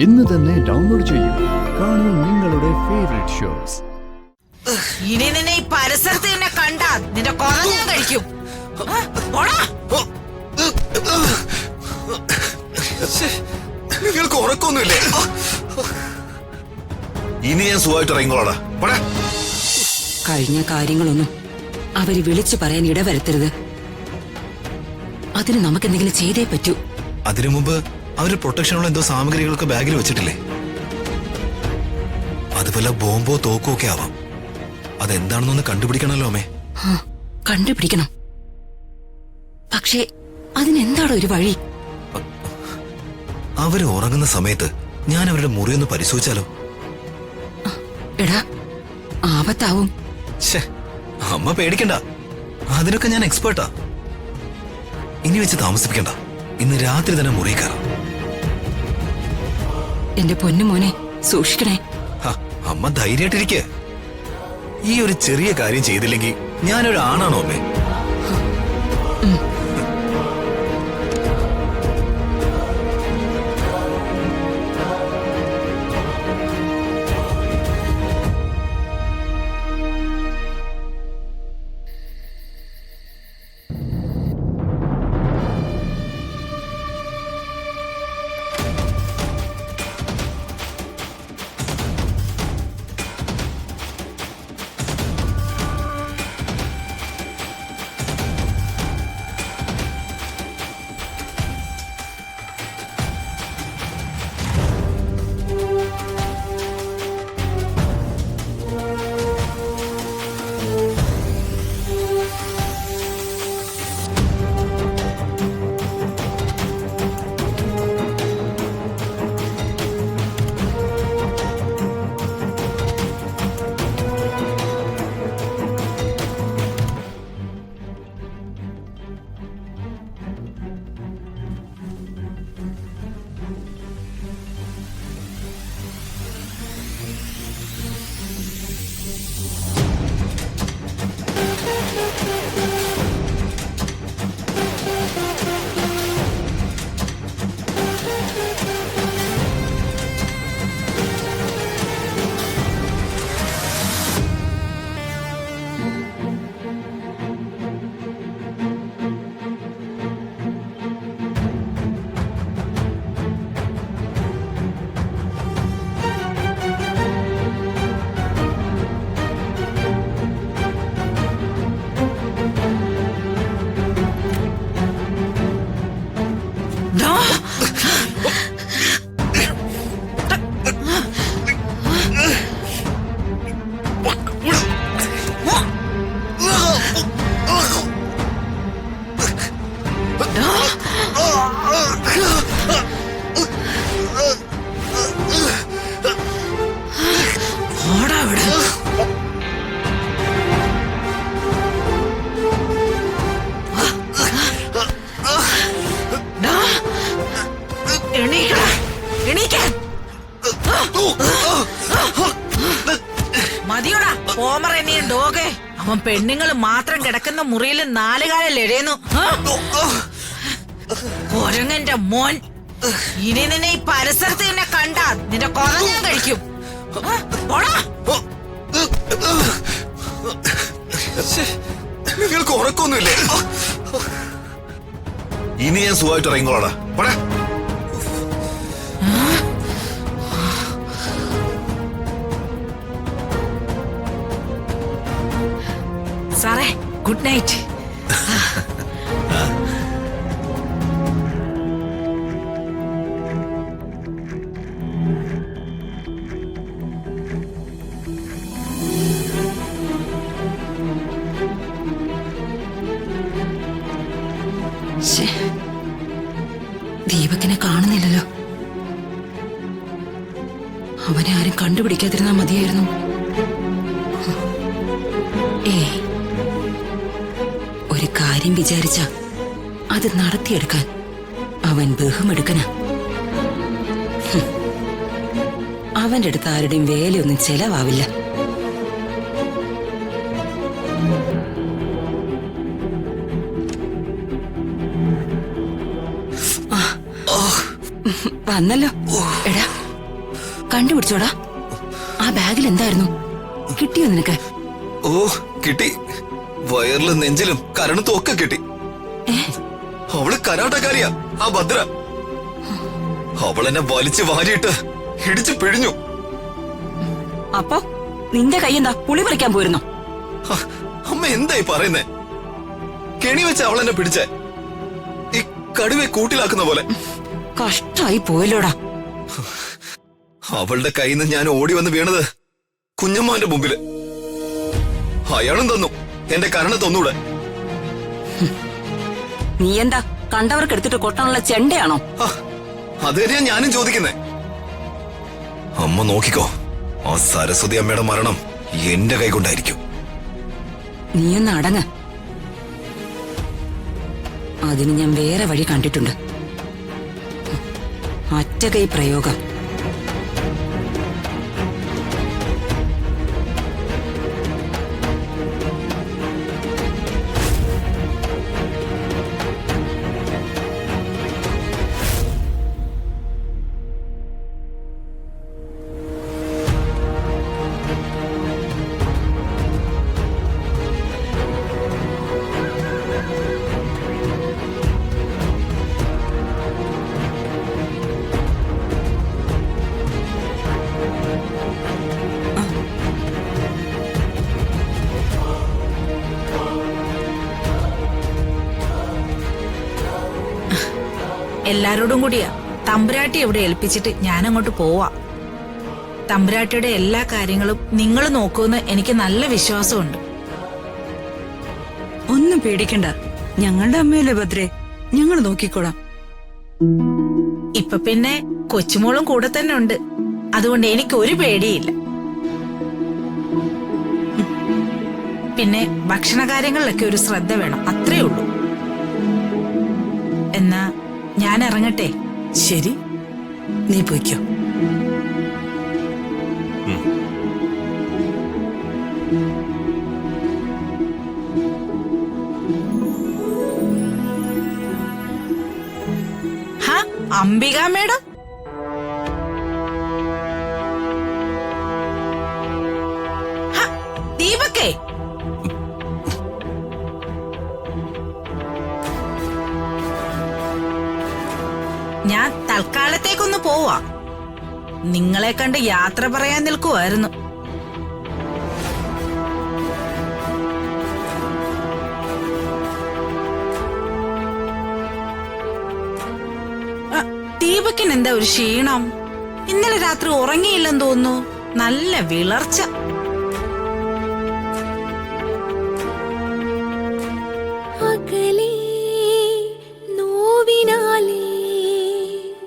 ഇന്ന് തന്നെ ഡൗൺലോഡ് ചെയ്യൂ. കാണൂ നിങ്ങളുടെ ഫേവറേറ്റ് ഷോസ്. ഇനി നിന്നെ ഈ പരിസരത്ത് തന്നെ കണ്ടാ നിന്റെ കൊറ ഞാൻ കഴിക്കും. നിങ്ങൾക്ക് ഉറക്കൊന്നുമില്ലേ? ഇനി ഞാൻ സുഖമായിട്ട് ഇറങ്ങിക്കോളാ. കഴിഞ്ഞ കാര്യങ്ങളൊന്നും അവര് വിളിച്ചു പറയാൻ ഇടവരുത്തരുത്. അതിന് നമുക്ക് എന്തെങ്കിലും ചെയ്തേ പറ്റൂ. അതിനു മുമ്പ് അവര് പ്രൊട്ടക്ഷനുള്ള എന്തോ സാമഗ്രികളൊക്കെ ബാഗിൽ വെച്ചിട്ടില്ലേ? അതുപോലെ ബോംബോ തോക്കോ ഒക്കെ ആവാം. അതെന്താണെന്നൊന്ന് കണ്ടുപിടിക്കണല്ലോ അമ്മേ. കണ്ടുപിടിക്കണം. പക്ഷേ അതിനെന്താണോ ഒരു വഴി? അവര് ഉറങ്ങുന്ന സമയത്ത് ഞാൻ അവരുടെ മുറിയൊന്ന് പരിശോധിച്ചാലോ? എടാ, ആപത്താവും. അമ്മ പേടിക്കണ്ട, അതിനൊക്കെ ഞാൻ എക്സ്പേർട്ടാ. ഇനി വെച്ച് താമസിപ്പിക്കണ്ട, ഇന്ന് രാത്രി തന്നെ മുറി കയറാം. എന്റെ പൊന്നുമോനെ സൂക്ഷിക്കണേ. അമ്മ ധൈര്യമായിട്ടിരിക്കെ. ഈ ഒരു ചെറിയ കാര്യം ചെയ്തില്ലെങ്കിൽ ഞാനൊരു ആണാണോ അമ്മേ? മതിയോടാ പോമറേനിയൻ ഡോഗേ. അവൻ പെണ്ണുങ്ങൾ മാത്രം കിടക്കുന്ന മുറിയിൽ നാലുകാലം എഴയുന്നു. കൊരങ്ങന്റെ മോൻ. ഇനി നിന്നെ ഈ പരിസരത്ത് തന്നെ കണ്ടാ നിന്റെ കൊറ ഞാൻ കഴിക്കും. നിങ്ങൾക്ക് ഉറക്കൊന്നുമില്ലേ? ഇനി ഞാൻ സുഖമായിട്ട് ഇറങ്ങിക്കോളാ. സാറേ, ഗുഡ് നൈറ്റ്. ദീപകിനെ കാണുന്നില്ലല്ലോ. അവനെ ആരും കണ്ടുപിടിക്കാതിരുന്നാ മതിയായിരുന്നു. ഒരു കാര്യം വിചാരിച്ച അത് നടത്തിയെടുക്കാൻ അവൻ ബഹുമെടുക്കനാ. അവന്റെ അടുത്ത് ആരുടെയും വേലയൊന്നും ചെലവാവില്ല. വന്നല്ലോ. എടാ, കണ്ടുപിടിച്ചോടാ. ആ ബാഗിൽ എന്തായിരുന്നു? കിട്ടിയോ നിനക്ക്? ഓ കിട്ടി. വയറിലും നെഞ്ചിലും കരണത്തും ഒക്കെ കിട്ടി. അവള് കരാട്ടക്കാരിയാ ആ ഭദ്ര. അവളെന്നെ വലിച്ചു വാരിയിട്ട് ഇടിച്ചു പിഴിഞ്ഞു. അപ്പൊ നിന്റെ കൈയെന്താ പുളി പറിക്കാൻ പോയിരുന്നോ? ഹ, അമ്മ എന്തായി പറയുന്നേ? കെണി വെച്ച് അവളെന്നെ പിടിച്ചേ, ഈ കടുവയെ കൂട്ടിലാക്കുന്ന പോലെ. കഷ്ടായി പോയല്ലോടാ. അവളുടെ കയ്യിൽ നിന്ന് ഞാൻ ഓടി വന്ന് വീണത് കുഞ്ഞമ്മാന്റെ മുമ്പില്. അയാളും തന്നു എന്റെ കരണത്തൊന്നൂടെ. നീ എന്താ കണ്ടവർക്ക് എടുത്തിട്ട് കൊട്ടാനുള്ള ചെണ്ടയാണോ? അത് തന്നെയാ ഞാനും ചോദിക്കുന്നേ. അമ്മ നോക്കിക്കോ, ആ സരസ്വതി അമ്മയുടെ മരണം എന്റെ കൈകൊണ്ടായിരിക്കും. നീയൊന്ന് അടങ്ങ്. അതിന് ഞാൻ വേറെ വഴി കണ്ടിട്ടുണ്ട്. ഒറ്റകൈ പ്രയോഗം. എല്ലാരോടും കൂടിയാ തമ്പുരാട്ടി ഇവിടെ ഏൽപ്പിച്ചിട്ട് ഞാനങ്ങോട്ട് പോവാ. തമ്പുരാട്ടിയുടെ എല്ലാ കാര്യങ്ങളും നിങ്ങൾ നോക്കുമെന്ന് എനിക്ക് നല്ല വിശ്വാസമുണ്ട്. ഒന്നും പേടിക്കണ്ട, ഞങ്ങളുടെ അമ്മയല്ലേ ഭദ്രേ, ഞങ്ങൾ നോക്കിക്കോളാം. ഇപ്പൊ പിന്നെ കൊച്ചുമോളും കൂടെ തന്നെ ഉണ്ട്, അതുകൊണ്ട് എനിക്ക് ഒരു പേടിയില്ല. പിന്നെ ഭക്ഷണ കാര്യങ്ങളിലൊക്കെ ഒരു ശ്രദ്ധ വേണം, അത്രേ ഉള്ളൂ. എന്നാ ഞാൻ ഇറങ്ങട്ടെ. ശരി, നീ പോയിക്കോ. ഹാ, അംബിക മേഡം. ഹാ, ദീപക്കേ. ഞാൻ തൽക്കാലത്തേക്കൊന്ന് പോവാ. നിങ്ങളെ കണ്ട് യാത്ര പറയാൻ നിൽക്കുമായിരുന്നു. ദീപക്കിന് എന്താ ഒരു ക്ഷീണം? ഇന്നലെ രാത്രി ഉറങ്ങിയില്ലെന്ന് തോന്നുന്നു. നല്ല വിളർച്ച.